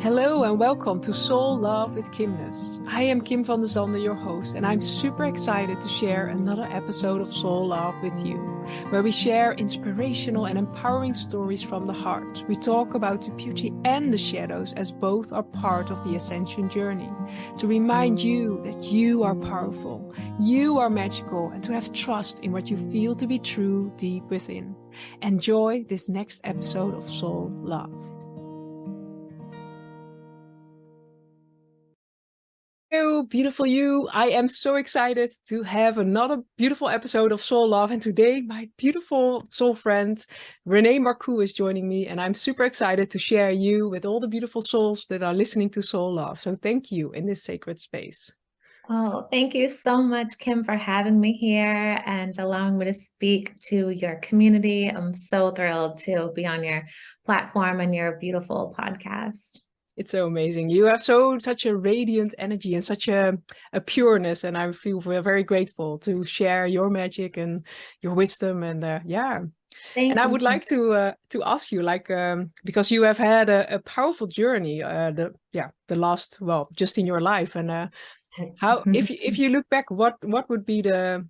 Hello and welcome to Soul Love with Kimness. I am Kim van der Zande, your host, and I'm super excited to share another episode of Soul Love with you, where we share inspirational and empowering stories from the heart. We talk about the beauty and the shadows as both are part of the ascension journey, to remind you that you are powerful, you are magical, and to have trust in what you feel to be true deep within. Enjoy this next episode of Soul Love. Hello, beautiful you. I am so excited to have another beautiful episode of Soul Love. And today, my beautiful soul friend, Renee Marcou, is joining me. And I'm super excited to share you with all the beautiful souls that are listening to Soul Love. So thank you in this sacred space. Oh, thank you so much, Kim, for having me here and allowing me to speak to your community. I'm so thrilled to be on your platform and your beautiful podcast. It's so amazing. You have such a radiant energy and such a pureness, and I feel very grateful to share your magic and your wisdom. And yeah. Thank And I you would so like to ask you, because you have had a powerful journey, the last, well, just in your life, and how, if you look back, what would be the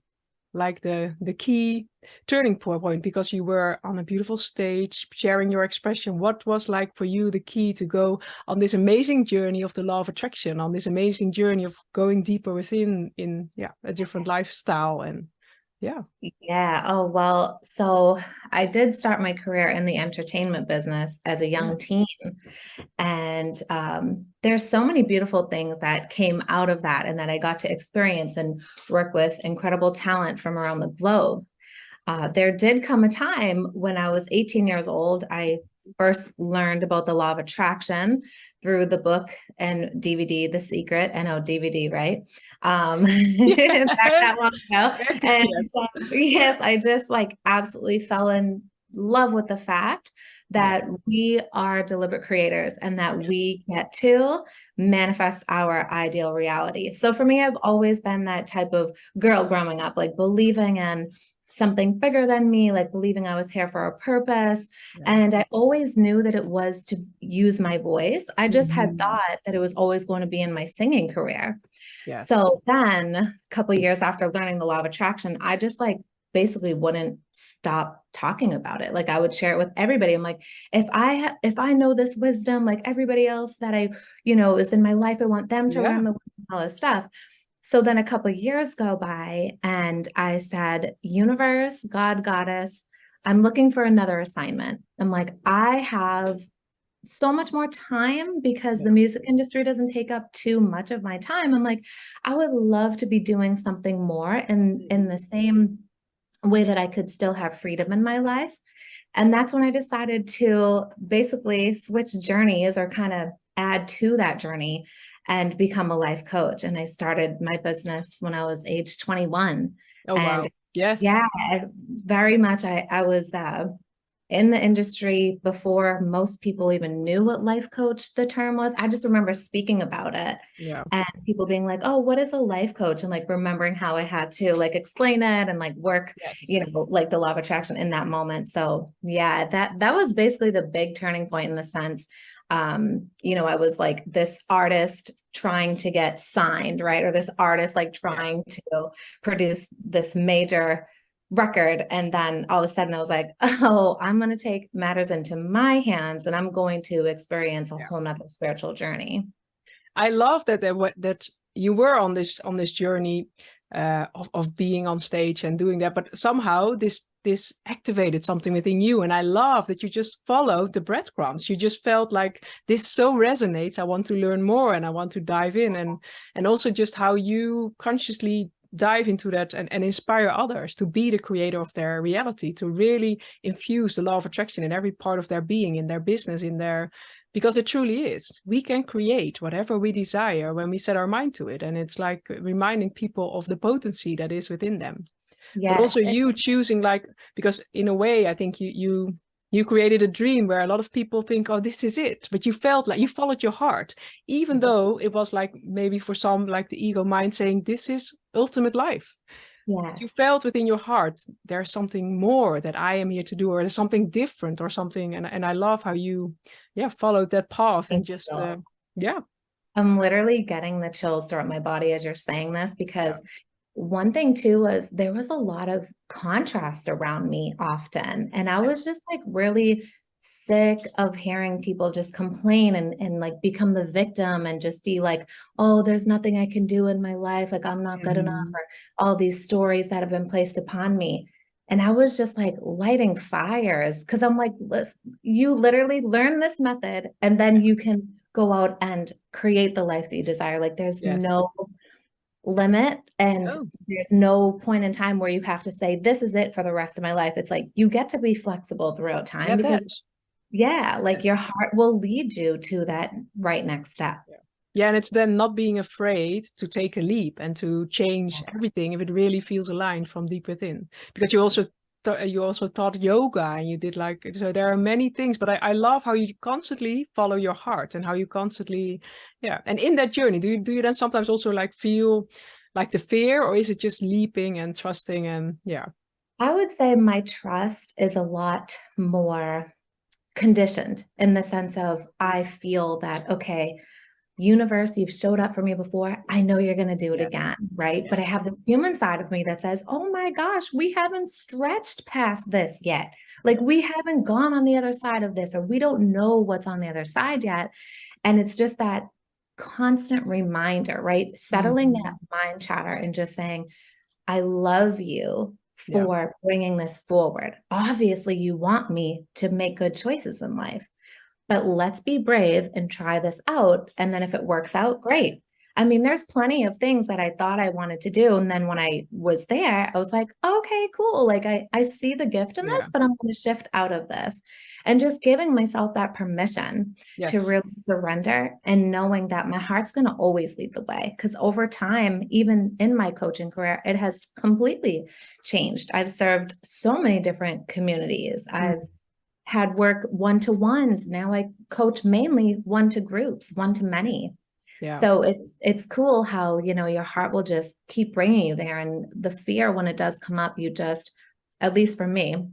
key turning point, because you were on a beautiful stage sharing your expression. What was like for you the key to go on this amazing journey of the law of attraction, on this amazing journey of going deeper within in a different lifestyle? And Yeah. Oh, well, so I did start my career in the entertainment business as a young teen. And there's so many beautiful things that came out of that and that I got to experience and work with incredible talent from around the globe. There did come a time when I was 18 years old. I first learned about the law of attraction through the book and DVD, The Secret. I know DVD, right? Yes. Back that long ago. And Yes. yes, I just absolutely fell in love with the fact that we are deliberate creators and that we get to manifest our ideal reality. So for me, I've always been that type of girl growing up, believing in something bigger than me, believing I was here for a purpose. And I always knew that it was to use my voice. I just had thought that it was always going to be in my singing career. Yes. So then a couple of years after learning the law of attraction, I just basically wouldn't stop talking about it. I would share it with everybody. I'm like, if I know this wisdom, like everybody else that is in my life, I want them to learn all this stuff. So then a couple of years go by and I said, universe, God, goddess, I'm looking for another assignment. I'm like, I have so much more time because the music industry doesn't take up too much of my time. I'm like, I would love to be doing something more in the same way that I could still have freedom in my life. And that's when I decided to basically switch journeys or kind of add to that journey and become a life coach. And I started my business when I was age 21. Oh, wow. And yes. Yeah, very much. I was in the industry before most people even knew what life coach the term was. I just remember speaking about it and people being like, oh, what is a life coach? And remembering how I had to explain it and work, the law of attraction in that moment. So yeah, that was basically the big turning point in the sense, I was this artist trying to get signed, right? Or this artist trying to produce this major record. And then all of a sudden I was like, oh, I'm going to take matters into my hands and I'm going to experience a whole nother spiritual journey. I love that you were on this journey of being on stage and doing that, but somehow this activated something within you. And I love that you just followed the breadcrumbs. You just felt like this so resonates. I want to learn more and I want to dive in, and also just how you consciously dive into that and inspire others to be the creator of their reality, to really infuse the law of attraction in every part of their being, in their business, because it truly is. We can create whatever we desire when we set our mind to it. And it's like reminding people of the potency that is within them. Yes. But also you choosing, because in a way, I think you created a dream where a lot of people think, oh, this is it. But you felt like you followed your heart, even though it was maybe for some, the ego mind saying, this is ultimate life. Yes. You felt within your heart, there's something more that I am here to do, or there's something different or something. And I love how you followed that path and Thank just you. yeah. I'm literally getting the chills throughout my body as you're saying this, because Yeah. one thing too was there was a lot of contrast around me often. And I was just like really sick of hearing people just complain and like become the victim and just be like, oh, there's nothing I can do in my life. Like I'm not good enough, Mhm. or all these stories that have been placed upon me. And I was just like lighting fires because I'm like, listen, you literally learn this method and then you can go out and create the life that you desire. Like there's Yes. no limit and Oh, there's no point in time where you have to say, this is it for the rest of my life. It's like you get to be flexible throughout time yeah, that. because, yeah, like your Yes. heart will lead you to that right next step. Yeah. Yeah, and it's then not being afraid to take a leap and to change everything if it really feels aligned from deep within. Because you also taught yoga and you did like, so there are many things, but I love how you constantly follow your heart and how you constantly, yeah. And in that journey, do you then sometimes also like feel like the fear, or is it just leaping and trusting and yeah? I would say my trust is a lot more conditioned in the sense of I feel that, okay, universe, you've showed up for me before. I know you're going to do it Yes. again. Right. But I Yes. have this human side of me that says, oh my gosh, we haven't stretched past this yet. Like Yeah. we haven't gone on the other side of this, or we don't know what's on the other side yet. And it's just that constant reminder, right? Settling that Mhm. mind chatter and just saying, I love you Yeah. for bringing this forward. Obviously, you want me to make good choices in life, but let's be brave and try this out. And then if it works out, great. I mean, there's plenty of things that I thought I wanted to do. And then when I was there, I was like, okay, cool. Like I see the gift in Yeah. this, but I'm going to shift out of this. And just giving myself that permission to Yes. really surrender and knowing that my heart's going to always lead the way. Because over time, even in my coaching career, it has completely changed. I've served so many different communities. Mm. I've had work one-to-ones. Now I coach mainly one to groups, one to many. Yeah. So it's cool how, you know, your heart will just keep bringing you there. And the fear, when it does come up, you just, at least for me,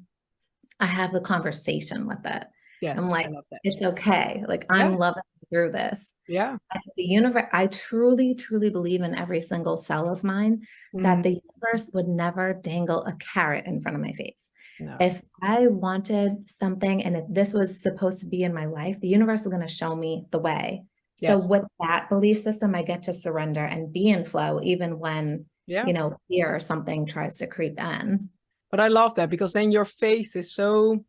I have a conversation with it. I'm Yes. I like, love that. it's okay. Like Yeah. I'm loving through this. Yeah. The universe, I truly, truly believe in every single cell of mine that Mm. the universe would never dangle a carrot in front of my face. No. If I wanted something and if this was supposed to be in my life, the universe is going to show me the way. So Yes. with that belief system, I get to surrender and be in flow, even when, Yeah. you know, fear or something tries to creep in. But I love that because then your faith is so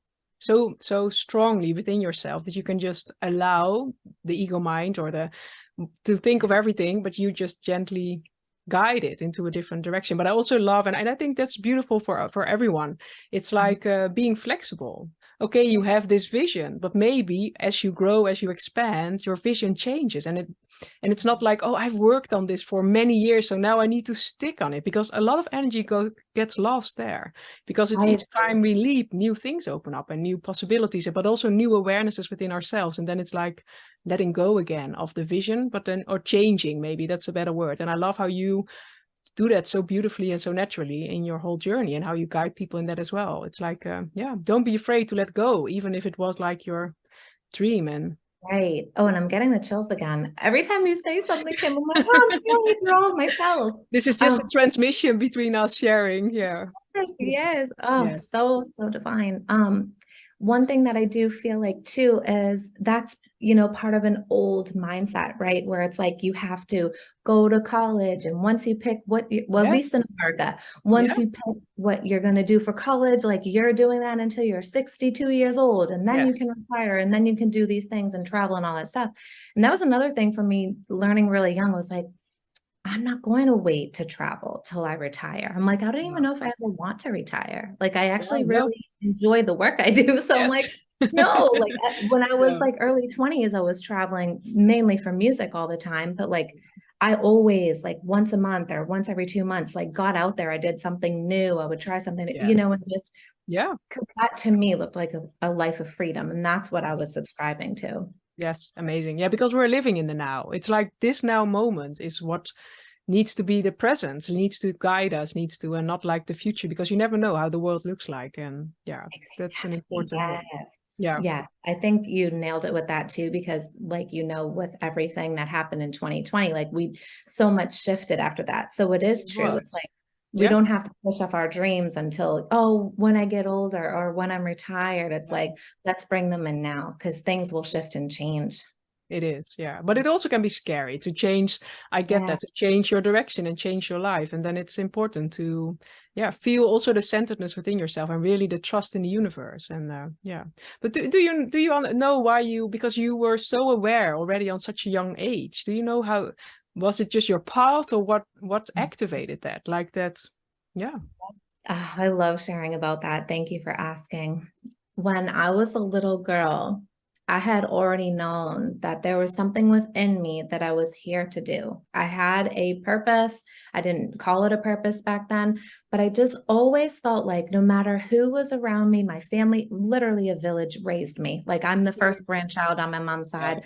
strongly within yourself that you can just allow the ego mind or the to think of everything, but you just gently guide it into a different direction. But I also love, and I think that's beautiful for everyone. It's like being flexible. Okay, you have this vision, but maybe as you grow, as you expand, your vision changes, and it's not like, oh, I've worked on this for many years, so now I need to stick on it, because a lot of energy gets lost there, because it's I each time we leap, new things open up and new possibilities, but also new awarenesses within ourselves, and then it's like letting go again of the vision, but then, or changing, maybe that's a better word. And I love how you do that so beautifully and so naturally in your whole journey, and how you guide people in that as well. It's like, yeah, don't be afraid to let go, even if it was like your dream. And Right. Oh, and I'm getting the chills again. Every time you say something, Kim, I'm like, oh, I'm feeling it through all of myself. this is just Um, a transmission between us sharing. Yeah, it's beautiful. yes. Oh, Yes. so, so divine. One thing that I do feel like too is that's, you know, part of an old mindset, right? Where it's like you have to go to college. And once you pick what you, well, at least in Yes. America, Yeah. once you pick what you're going to do for college, like you're doing that until you're 62 years old. And then you can Yes. retire and then you can do these things and travel and all that stuff. And that was another thing for me learning really young was like, I'm not going to wait to travel till I retire. I'm like, I don't even No. know if I ever want to retire. Like, I No. actually No. really enjoy the work I do. So I'm Yes. like, no, like when I was No. like early 20s, I was traveling mainly for music all the time. But like, I always like once a month or once every 2 months, like got out there. I did something new. I would try something, you know, Yes. and just Yeah. 'cause that to me looked like a life of freedom. And that's what I was subscribing to. Yes. Amazing. Yeah, because we're living in the now. It's like this now moment is what needs to be the present, needs to guide us, needs to, and not like the future, because you never know how the world looks like. And yeah, that's an Exactly. important one. Yes. Yeah. Yeah. I think you nailed it with that too, because like, you know, with everything that happened in 2020, like we so much shifted after that. So it is It true. It's was. like, we Yeah. don't have to push off our dreams until, oh, when I get older or when I'm retired. It's like, let's bring them in now, because things will shift and change. It is, yeah. But it also can be scary to change. I get Yeah. that, to change your direction and change your life. And then it's important to, yeah, feel also the centeredness within yourself and really the trust in the universe. And yeah. But do you know why you, because you were so aware already on such a young age, do you know how, was it just your path, or what activated that? Like that, yeah. I love sharing about that. Thank you for asking. When I was a little girl, I had already known that there was something within me that I was here to do. I had a purpose. I didn't call it a purpose back then, but I just always felt like no matter who was around me, my family, literally a village raised me. Like I'm the first grandchild on my mom's side.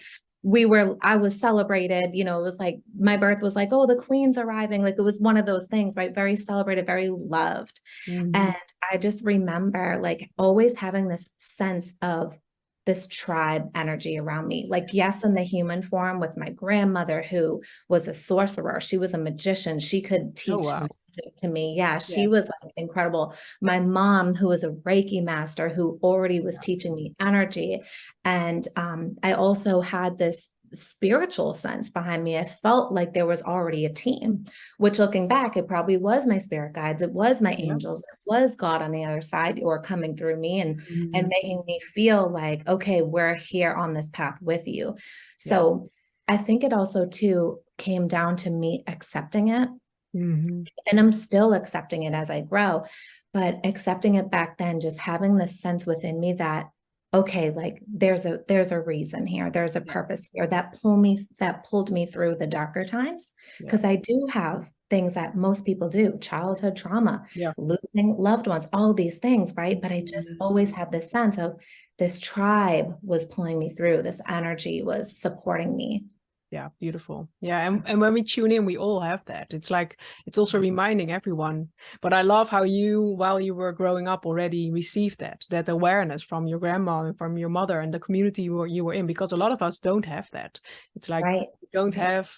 I was celebrated, you know, it was like my birth was like, oh, the queen's arriving. Like it was one of those things, right? Very celebrated, very loved. Mm-hmm. And I just remember like always having this sense of this tribe energy around me. Like, yes, in the human form with my grandmother, who was a sorcerer. She was a magician. She could Oh, teach wow. magic to me. Yeah, she Yes. was like incredible. My mom, who was a Reiki master, who already was teaching me energy. And I also had this spiritual sense behind me. I felt like there was already a team, which looking back, it probably was my spirit guides, it was my Yeah. angels, it was God on the other side or coming through me and Mm-hmm. making me feel like, okay, we're here on this path with you. Yes. So I think it also too came down to me accepting it. Mm-hmm. And I'm still accepting it as I grow, but accepting it back then, just having this sense within me that, okay, like there's a reason here, there's a Yes. purpose here that pulled me through the darker times. Yeah. Because I do have things that most people do, childhood trauma, Yeah. losing loved ones, all these things, right? But I just Mhm. always had this sense of this tribe was pulling me through, this energy was supporting me. Yeah, beautiful. Yeah, and when we tune in, we all have that. It's like, it's also reminding everyone. But I love how you, while you were growing up, already received that awareness from your grandma and from your mother and the community you were in, because a lot of us don't have that. It's like Right. we don't have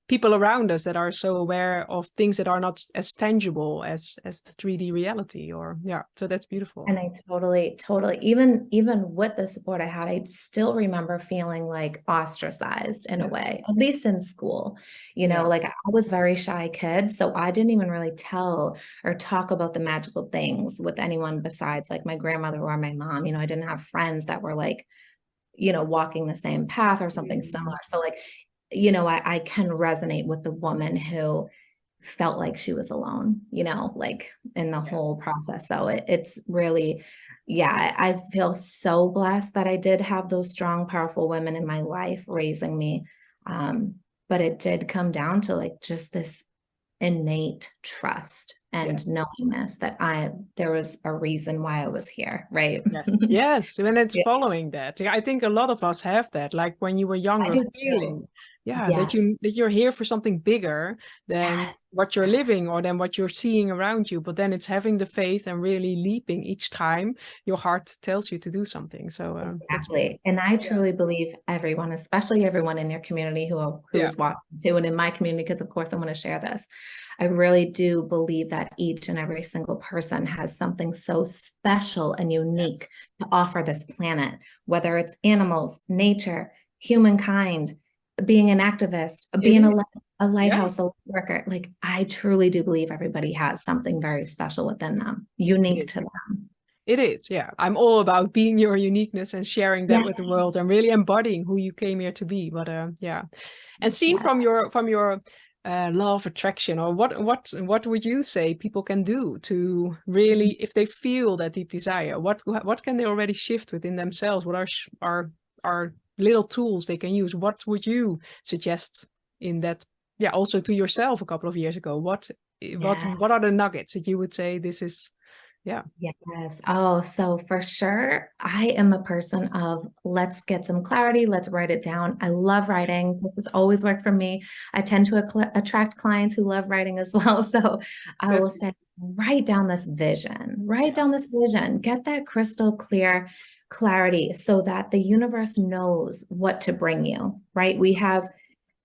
people around us that are so aware of things that are not as tangible as the 3D reality. Or yeah, so that's beautiful. And I totally, even with the support I had, I still remember feeling like ostracized in a Yeah. way, at least in school. You know, Yeah. like I was a very shy kid, so I didn't even really tell or talk about the magical things with anyone besides like my grandmother or my mom. You know, I didn't have friends that were like, you know, walking the same path or something Mhm. similar. So like, you know, I can resonate with the woman who felt like she was alone, you know, like in the Yeah. whole process. So it's really, yeah, I feel so blessed that I did have those strong, powerful women in my life raising me. But it did come down to like just this innate trust Yeah. and knowingness that there was a reason why I was here, right? Yes, yes, when it's Yeah, following that. Yeah, I think a lot of us have that, like when you were I younger, do too. feeling, yeah, Yeah. that you're here for something bigger than Yes. what you're living or than what you're seeing around you. But then it's having the faith and really leaping each time your heart tells you to do something. So that's Exactly. And I yeah, truly believe everyone, especially everyone in your community who yeah, is watching too, and in my community, because of course I want to share this. I really do believe that each and every single person has something so special and unique yes, to offer this planet, whether it's animals, nature, humankind, being an activist, it being is. a Yeah, lighthouse, a worker. Like I truly do believe everybody has something very special within them, it unique is. to them. It is, yeah. I'm all about being your uniqueness and sharing that Yeah. with the world and really embodying who you came here to be. But yeah, and seen Yeah. from your law of attraction, or what would you say people can do to really, if they feel that deep desire, what can they already shift within themselves? What are little tools they can use? What would you suggest in that? Yeah, also to yourself a couple of years ago. What Yeah. what are the nuggets that you would say this is? Yeah. Yes. Oh, so for sure, I am a person of let's get some clarity, let's write it down. I love writing. This has always worked for me. I tend to attract clients who love writing as well. So I will That's say, write down this vision, write yeah. down this vision, get that crystal clear clarity so that the universe knows what to bring you, right? We have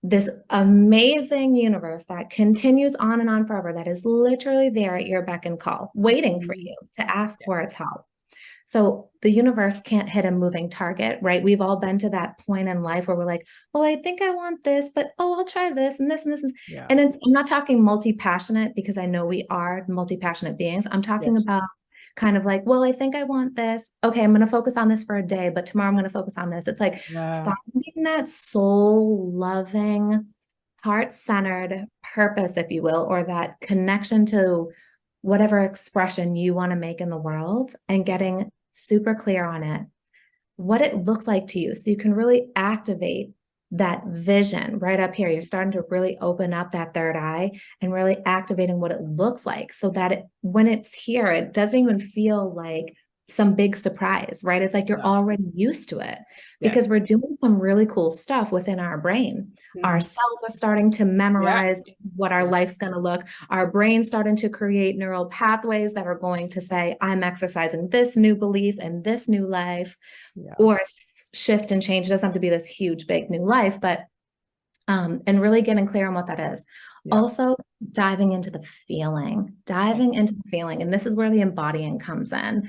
this amazing universe that continues on and on forever, that is literally there at your beck and call, waiting for Mhm. you to ask Yeah. for its help. So the universe can't hit a moving target, right? We've all been to that point in life where we're like, well, I think I want this, but oh, I'll try this and this and this. Yeah. And I'm not talking multi-passionate because I know we are multi-passionate beings. I'm talking Yes. about kind of like, well, I think I want this. Okay, I'm going to focus on this for a day, but tomorrow I'm going to focus on this. It's like Yeah. finding that soul loving, heart centered purpose, if you will, or that connection to whatever expression you want to make in the world and getting super clear on it, what it looks like to you. So you can really activate that vision right up here. You're starting to really open up that third eye and really activating what it looks like so that when it's here, it doesn't even feel like some big surprise, right? It's like you're Yeah. already used to it because Yes. we're doing some really cool stuff within our brain. Our Mhm. cells are starting to Yeah. memorize what our Yes. life's going to look. Our brain's starting to create neural pathways that are going to say, I'm exercising this new belief and this new life, Yeah. or shift and change. It doesn't have to be this huge, big new life, but and really getting clear on what that is. Yeah. Also, diving into the feeling, diving Yes. into the feeling. And this is where the embodying comes in,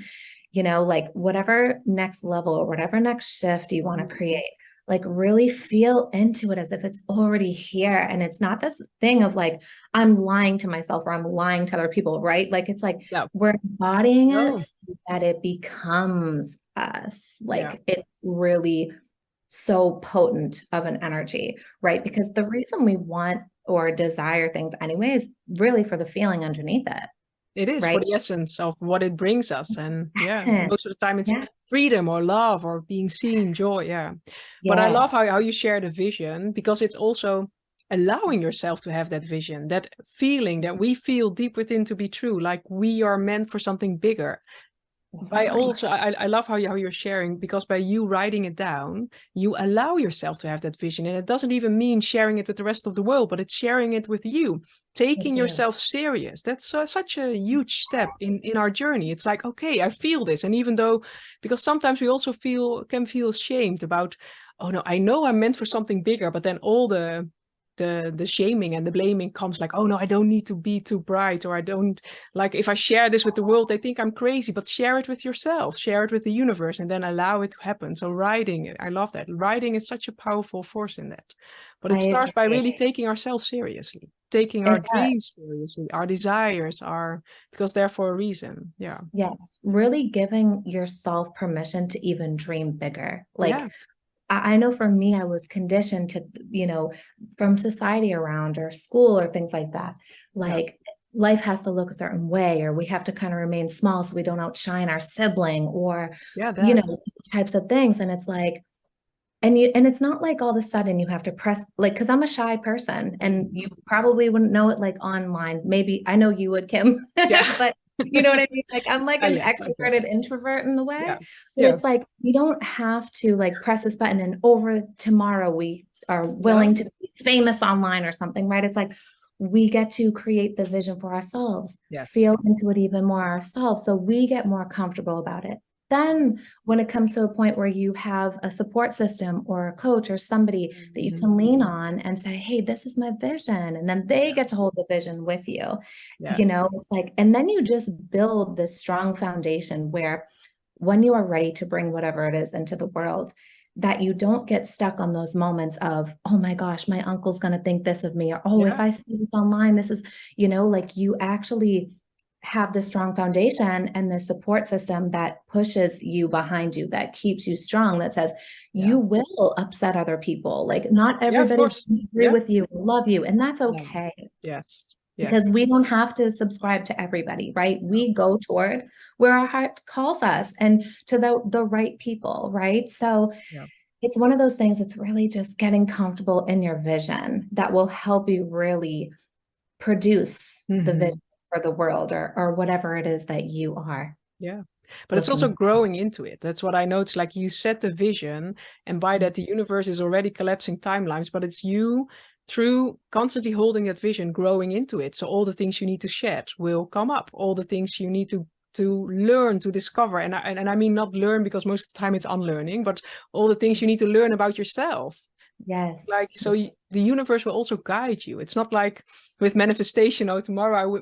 like whatever next level or whatever next shift you want to Mhm. create, like really feel into it as if it's already here. And it's not this thing of like, I'm lying to myself or I'm lying to other people, right? Like, it's like Yeah. we're embodying it No. so that it becomes us. Yeah. Like, it really so potent of an energy, right? Because the reason we want or desire things anyway is really for the feeling underneath it, It is for right? the essence of what it brings us. And yeah, Essence. most of the time it's Yeah. freedom or love or being seen, joy. Yeah. But I love Yes. how you share the vision, because it's also allowing yourself to have that vision, that feeling that we feel deep within to be true, like we are meant for something bigger. By Definitely. also, I love how you're sharing, because by you writing it down, you allow yourself to have that vision. And it doesn't even mean sharing it with the rest of the world, but it's sharing it with you, With taking you. yourself serious. That's such a huge step in our journey. It's like, okay, I feel this. And even though, because sometimes we also can feel ashamed about, oh no, I know I'm meant for something bigger, but then all the shaming and the blaming comes, like, oh no, I don't need to be too bright, or I don't, like, if I share this with the world, they think I'm crazy. But share it with yourself, share it with the universe, and then allow it to happen. So writing it, I love that. Writing is such a powerful force in that. But it I starts by agree. really taking ourselves seriously, taking our It dreams seriously, our desires are, because they're for a reason. Yeah. Yes, really giving yourself permission to even dream bigger. Yeah. Like, I know for me, I was conditioned to, from society around or school or things like that. Yeah. Like, life has to look a certain way, or we have to kind of remain small so we don't outshine our sibling, or, Yeah, that. types of things. And it's like, and it's not like all of a sudden you have to press, like, because I'm a shy person and you probably wouldn't know it like online. Maybe I know you would, Kim, Yeah. but you know what I mean? Like, I'm like an Yes, I do. extroverted introvert in the way, Yeah. but Yeah. it's like you don't have to like press this button and over tomorrow we are willing No. to be famous online or something, right? It's like we get to create the vision for ourselves, Yes. feel into it even more ourselves, so we get more comfortable about it. Then when it comes to a point where you have a support system or a coach or somebody that you Mhm. can lean on and say, hey, this is my vision. And then they Yeah. get to hold the vision with you. Yes. It's like, and then you just build this strong foundation where when you are ready to bring whatever it is into the world, that you don't get stuck on those moments of, oh my gosh, my uncle's going to think this of me, or, oh, if Yeah. I see this online, this is, like you actually have the strong foundation and the support system that pushes you behind you, that keeps you strong, that says Yeah. you will upset other people. Like, not Yeah, of everybody's course. going to agree Yeah. with you, love you, and that's No. okay, Yes. because Yes. we don't have to subscribe to everybody, right? No. We go toward where our heart calls us and to the right people, right? So Yeah. it's one of those things. It's really just getting comfortable in your vision that will help you really produce the Mhm. vision for the world, or whatever it is that you are Yeah. But it's also looking. growing into it. That's what I noticed. Like you set the vision, and by that, the universe is already collapsing timelines, but it's you through constantly holding that vision, growing into it. So all the things you need to shed will come up, all the things you need to learn, to discover. And I mean, not learn, because most of the time it's unlearning, but all the things you need to learn about yourself. Like, Yes. so the universe will also guide you. It's not like with manifestation, oh, tomorrow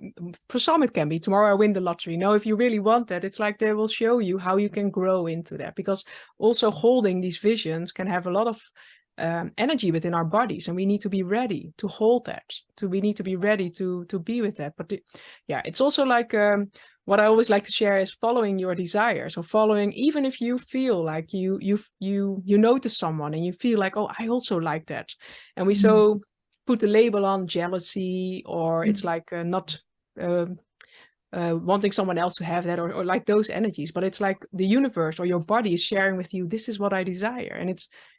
for some it can be, tomorrow I win the lottery. No, if you really want that, it's like they will show you how you can grow into that, because also holding these visions can have a lot of energy within our bodies, and we need to be ready to hold that. We need to be ready to be with that. But yeah, it's also like what I always like to share is following your desires, or following, even if you feel like you notice someone and you feel like, oh, I also like that, and we so put the label on jealousy, or it's like not wanting someone else to have that, or like those energies. But it's like the universe or your body is sharing with you, this is what I desire, and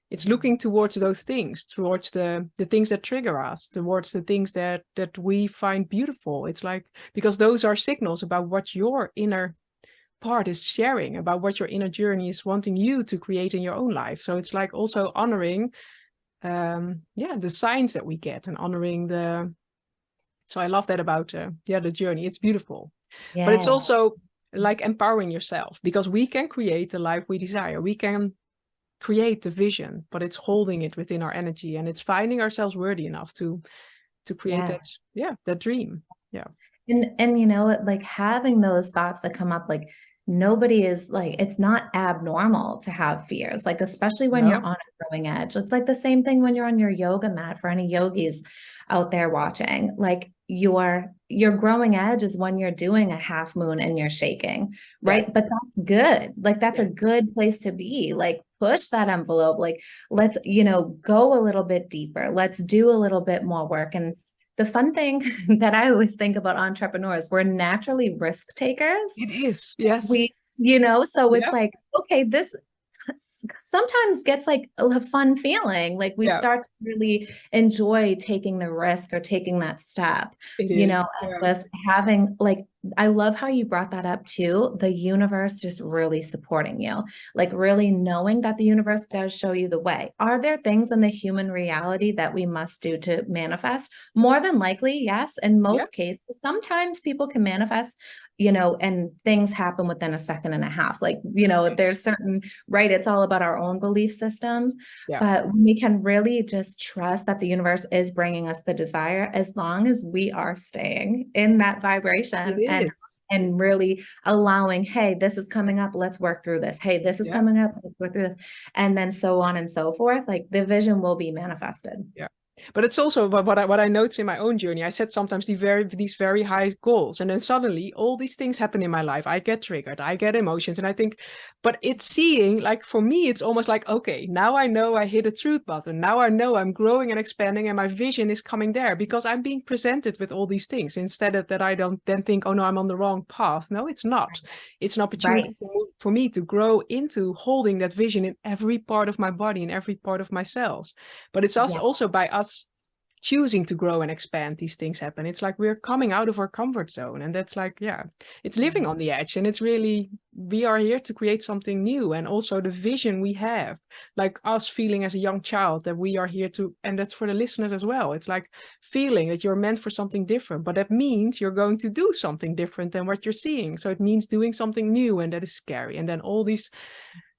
it's looking towards those things, towards the things that trigger us, towards the things that we find beautiful. It's like, because those are signals about what your inner part is sharing, about what your inner journey is wanting you to create in your own life. So it's like also honoring the signs that we get, and honoring the. So I love that about the journey. It's beautiful. But it's Yeah. also like empowering yourself, because we can create the life we desire. We can create the vision, but it's holding it within our energy, and it's finding ourselves worthy enough to create that dream. Yeah. And you know, like having those thoughts that come up, like nobody is like, it's not abnormal to have fears, like especially when you're No. on a growing edge. It's like the same thing when you're on your yoga mat, for any yogis out there watching. Like your growing edge is when you're doing a half moon and you're shaking, right? Yes. But that's good. Like that's a Yes. good place to be. Like push that envelope. Like let's, you know, go a little bit deeper. Let's do a little bit more work. And the fun thing that I always think about entrepreneurs, we're naturally risk takers. It is. Yes. We, you know, so it's Yeah. like, okay, this sometimes gets like a fun feeling. Like we Yeah. start to really enjoy taking the risk or taking that step, It you is. know, and Yeah. just having like, I love how you brought that up too. The universe just really supporting you, like really knowing that the universe does show you the way. Are there things in the human reality that we must do to manifest? More than likely, yes. In Yeah. most cases, sometimes people can manifest, you know, and things happen within a second and a half. Like, you know, there's certain, right? It's all about our own belief systems, Yeah. but we can really just trust that the universe is bringing us the desire, as long as we are staying in that It vibration is. and really allowing, hey, this is coming up, let's work through this. Hey, this is Yeah. coming up, let's work through this. And then so on and so forth. Like the vision will be manifested. Yeah. But it's also what I notice in my own journey. I set sometimes these very high goals, and then suddenly all these things happen in my life. I get triggered, I get emotions, and I think, but it's seeing, like for me, it's almost like, okay, now I know I hit a truth button. Now I know I'm growing and expanding, and my vision is coming there, because I'm being presented with all these things, instead of that I don't then think, oh no, I'm on the wrong path. No, it's not. It's an opportunity Right. for me to grow into holding that vision in every part of my body, in every part of my cells. But it's us Yeah. also, by us choosing to grow and expand, these things happen. It's like we're coming out of our comfort zone, and that's like, yeah, it's living on the edge, and it's really, we are here to create something new. And also the vision we have, like us feeling as a young child that we are here to, and that's for the listeners as well, it's like feeling that you're meant for something different, but that means you're going to do something different than what you're seeing. So it means doing something new, and that is scary. And then all these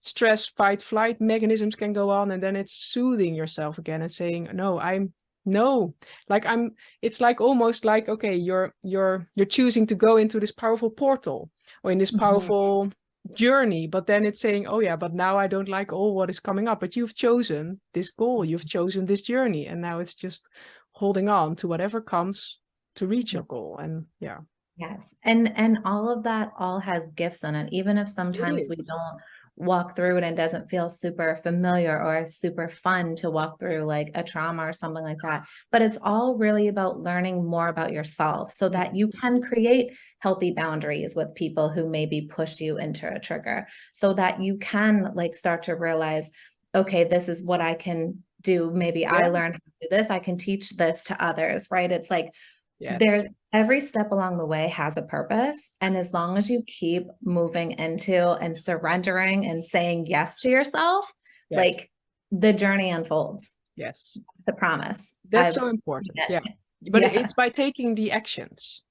stress, fight, flight mechanisms can go on, and then it's soothing yourself again and saying, no, no, like it's like almost like, okay, you're choosing to go into this powerful portal, or in this powerful journey, but then it's saying, oh yeah, but now I don't like all what is coming up, but you've chosen this goal, you've chosen this journey, and now it's just holding on to whatever comes to reach your goal. And yeah, Yes. And all of that all has gifts in it, even if it sometimes we is. don't walk through it and doesn't feel super familiar or super fun to walk through, like a trauma or something like that. But it's all really about learning more about yourself so that you can create healthy boundaries with people who maybe pushed you into a trigger, so that you can like start to realize, okay, this is what I can do. Maybe I Yeah. learned how to do this. I can teach this to others, right? It's like Yes. Every step along the way has a purpose. And as long as you keep moving into and surrendering and saying yes to yourself, Yes. like the journey unfolds. Yes. The promise. That's so important. Yeah. But it's by taking the actions.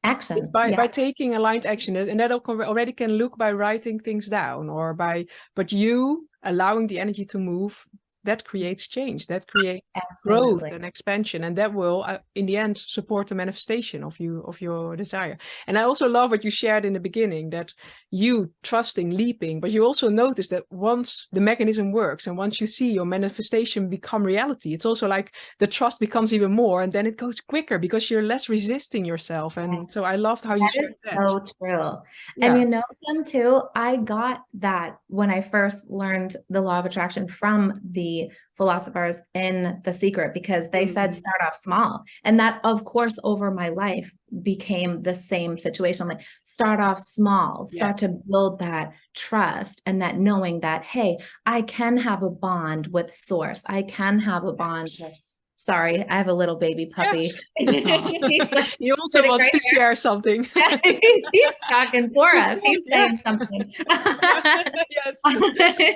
Action. It's by taking aligned action, and that already can look by writing things down or but you allowing the energy to move, that creates change, that creates growth and expansion, and that will in the end support the manifestation of your desire. And I also love what you shared in the beginning, that you trusting, leaping, but you also notice that once the mechanism works and once you see your manifestation become reality, it's also like the trust becomes even more, and then it goes quicker because you're less resisting yourself. And so I loved how you shared that. So true. And you know, Kim, too, I got that when I first learned the law of attraction from the philosophers in The Secret, because they said start off small. And that, of course, over my life became the same situation. Like, start off small, start to build that trust and that knowing that, hey, I can have a bond with source. I can have a bond. Sorry, I have a little baby puppy. Yes. He also wants to share something. He's talking for us. He's saying something. Yes.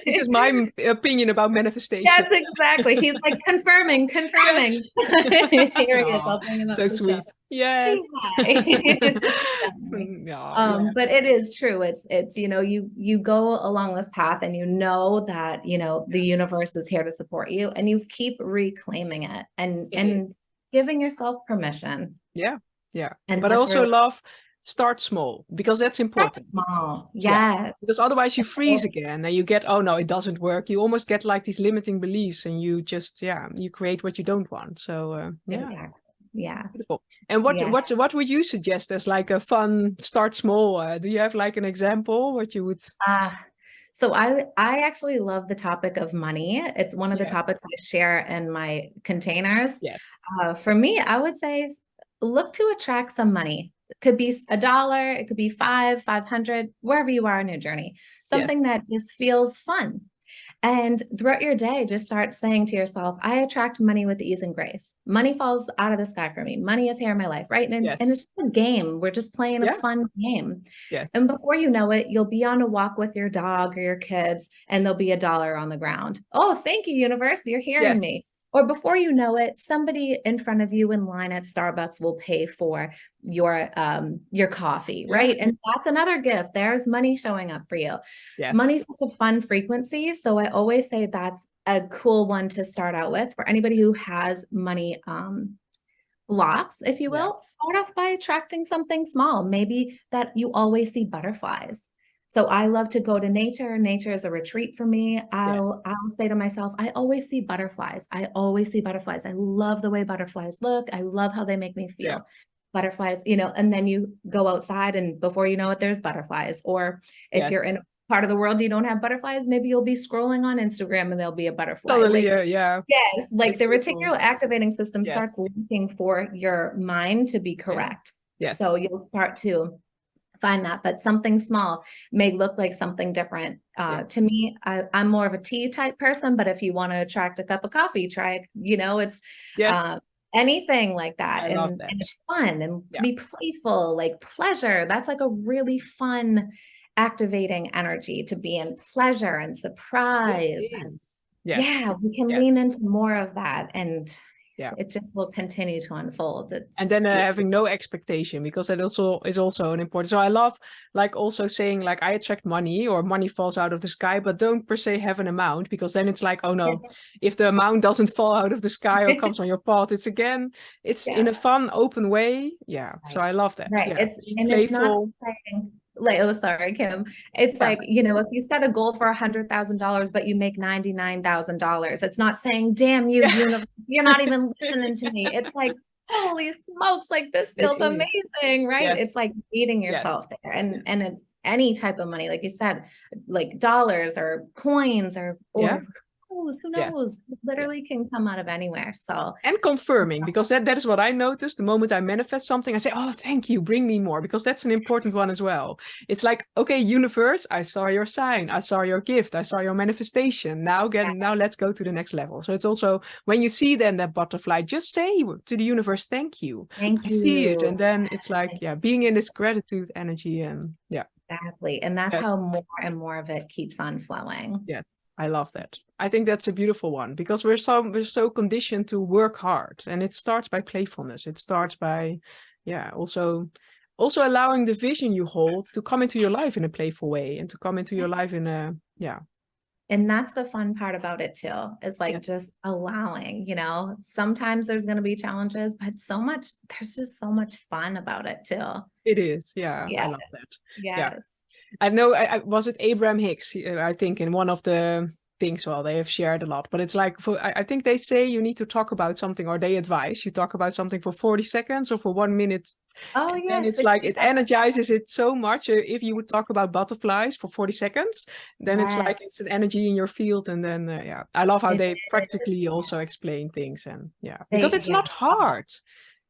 This is my opinion about manifestation. Yes, exactly. He's like confirming. Yes. Here he is. I'll bring him up. So sweet. Yes. But it is true. It's you know, you go along this path and you know that, you know, the universe is here to support you, and you keep reclaiming it and giving yourself permission. Yeah. But I also love start small, because that's important. Start small. Yes. Because otherwise you freeze again and you get, oh no, it doesn't work. You almost get like these limiting beliefs, and you just you create what you don't want. So Exactly. Yeah. Beautiful. And what would you suggest as like a fun start small? Do you have like an example what you would? So I actually love the topic of money. It's one of the topics I share in my containers. Yes. For me, I would say look to attract some money. It could be $1, it could be 500, wherever you are in your journey. Something that just feels fun. And throughout your day, just start saying to yourself, I attract money with ease and grace. Money falls out of the sky for me. Money is here in my life, right? And it's just a game. We're just playing a fun game. Yes. And before you know it, you'll be on a walk with your dog or your kids, and there'll be $1 on the ground. Oh, thank you, universe. You're hearing me. Or before you know it, somebody in front of you in line at Starbucks will pay for your coffee, right? And that's another gift. There's money showing up for you. Money's such a fun frequency. So I always say that's a cool one to start out with for anybody who has money blocks, if you will. Start off by attracting something small. Maybe that you always see butterflies. So I love to go to nature. Nature is a retreat for me. I'll say to myself, I always see butterflies. I always see butterflies. I love the way butterflies look. I love how they make me feel. Butterflies, you know, and then you go outside and before you know it, there's butterflies. Or if you're in a part of the world you don't have butterflies, maybe you'll be scrolling on Instagram and there'll be a butterfly. Totally, Yes, like that's the reticular activating system starts looking for your mind to be correct. So you'll start to find that, but something small may look like something different. To me, I'm more of a tea type person, but if you want to attract a cup of coffee, try, you know, it's anything like that. And it's fun and be playful, like pleasure. That's like a really fun activating energy to be in, pleasure and surprise. And we can lean into more of that, and it just will continue to unfold. And then having no expectation, because that also is also an important. So I love like also saying like I attract money or money falls out of the sky, but don't per se have an amount, because then it's like, oh no, if the amount doesn't fall out of the sky or comes on your path, it's in a fun, open way. So I love that. It's playful. Like, oh, sorry, Kim. It's like, you know, if you set a goal for $100,000, but you make $99,000, it's not saying, damn you, universe, you're not even listening to me. It's like, holy smokes, like this feels amazing, right? It's like meeting yourself there. And it's any type of money, like you said, like dollars or coins or Who Yes. knows? It literally can come out of anywhere. So, And confirming, because that is what I noticed. The moment I manifest something, I say, oh, thank you, bring me more, because that's an important one as well. It's like, okay, universe, I saw your sign, I saw your gift, I saw your manifestation. Now let's go to the next level. So it's also, when you see then that butterfly, just say to the universe, thank you. thank I see it. you. And then it's like, yeah, being in this gratitude energy, and yeah. Exactly. And that's Yes. how more and more of it keeps on flowing. Yes, I love that. I think that's a beautiful one, because we're so conditioned to work hard, and it starts by playfulness. It starts by, yeah, also allowing the vision you hold to come into your life in a playful way, and to come into your life in a, yeah. And that's the fun part about it too, is like just allowing, sometimes there's going to be challenges, but there's just so much fun about it too. It is. Yeah. Yeah. I love that. Yes. Yeah. I know, was it Abraham Hicks, I think, in one of the things, well, they have shared a lot, but it's like, I think they say you need to talk about something, or they advise you talk about something for 40 seconds or for 1 minute. Oh, and yeah. then it's like, it energizes it so much. If you would talk about butterflies for 40 seconds, then it's like, it's an energy in your field. And then, yeah, I love how they practically also explain things. And yeah, because it's not hard.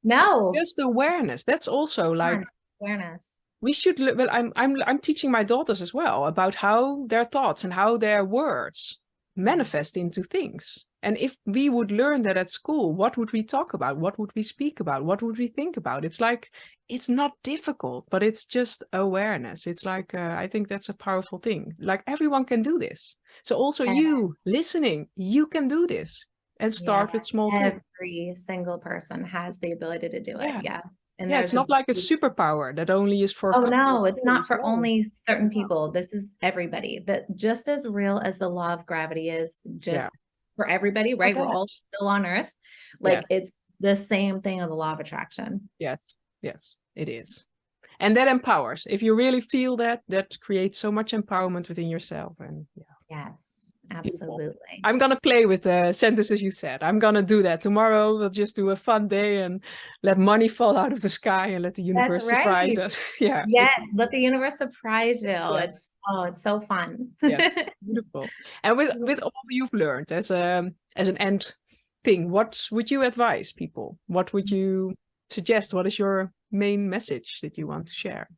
No. It's just awareness. That's also like awareness. We should. Well, I'm teaching my daughters as well about how their thoughts and how their words manifest into things. And if we would learn that at school, what would we talk about? What would we speak about? What would we think about? It's like, it's not difficult, but it's just awareness. It's like, I think that's a powerful thing. Like, everyone can do this. So also you listening, you can do this, and start with small things. Every single person has the ability to do it. Yeah. And yeah, it's not like a superpower that only is for. Oh, no, it's not for only certain people. This is everybody. That just as real as the law of gravity is, just for everybody, right? We're all still on Earth. Like, it's the same thing of the law of attraction. Yes, it is. And that empowers. If you really feel that creates so much empowerment within yourself. And yes. Absolutely. Beautiful. I'm going to play with the sentences you said. I'm going to do that. Tomorrow we'll just do a fun day and let money fall out of the sky and let the universe surprise us. Yes, let the universe surprise you. Yes. It's so fun. Beautiful. And with all you've learned as an end thing, what would you advise people? What would you suggest? What is your main message that you want to share?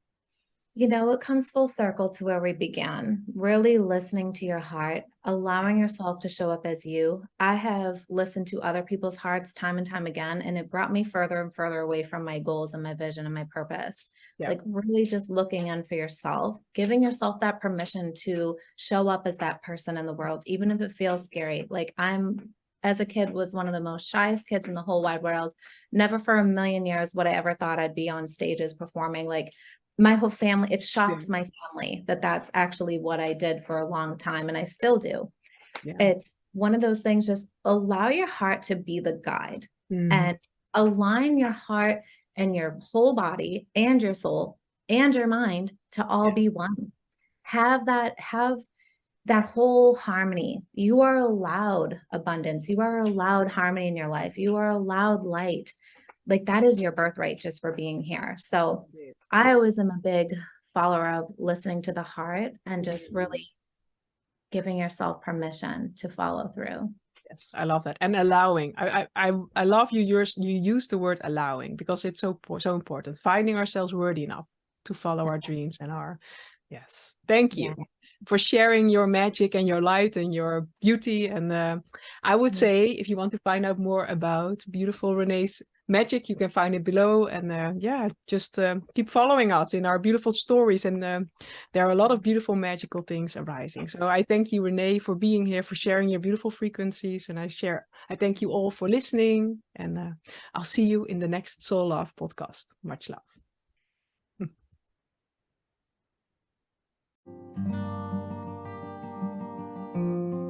It comes full circle to where we began, really listening to your heart, allowing yourself to show up as you. I have listened to other people's hearts time and time again, and it brought me further and further away from my goals and my vision and my purpose. Like, really just looking in for yourself, giving yourself that permission to show up as that person in the world, even if it feels scary. Like, as a kid, was one of the most shyest kids in the whole wide world. Never for a million years would I ever thought I'd be on stages performing. Like, my whole family, it shocks my family that that's actually what I did for a long time, and I still do. It's one of those things, just allow your heart to be the guide and align your heart and your whole body and your soul and your mind to all be one. Have that whole harmony. You are allowed abundance. You are allowed harmony in your life. You are allowed light. Like, that is your birthright just for being here. So I always am a big follower of listening to the heart and just really giving yourself permission to follow through. Yes, I love that. And allowing. I love you use the word allowing, because it's so important. Finding ourselves worthy enough to follow our dreams and our Thank you for sharing your magic and your light and your beauty. And I would say, if you want to find out more about beautiful Renee's magic, you can find it below. And just keep following us in our beautiful stories. And there are a lot of beautiful magical things arising. So I thank you, Renee, for being here, for sharing your beautiful frequencies. And I thank you all for listening. And I'll see you in the next Soul Love podcast. Much love.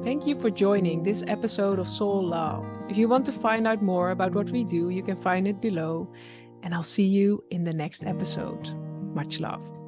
Thank you for joining this episode of Soul Love. If you want to find out more about what we do, you can find it below. And I'll see you in the next episode. Much love.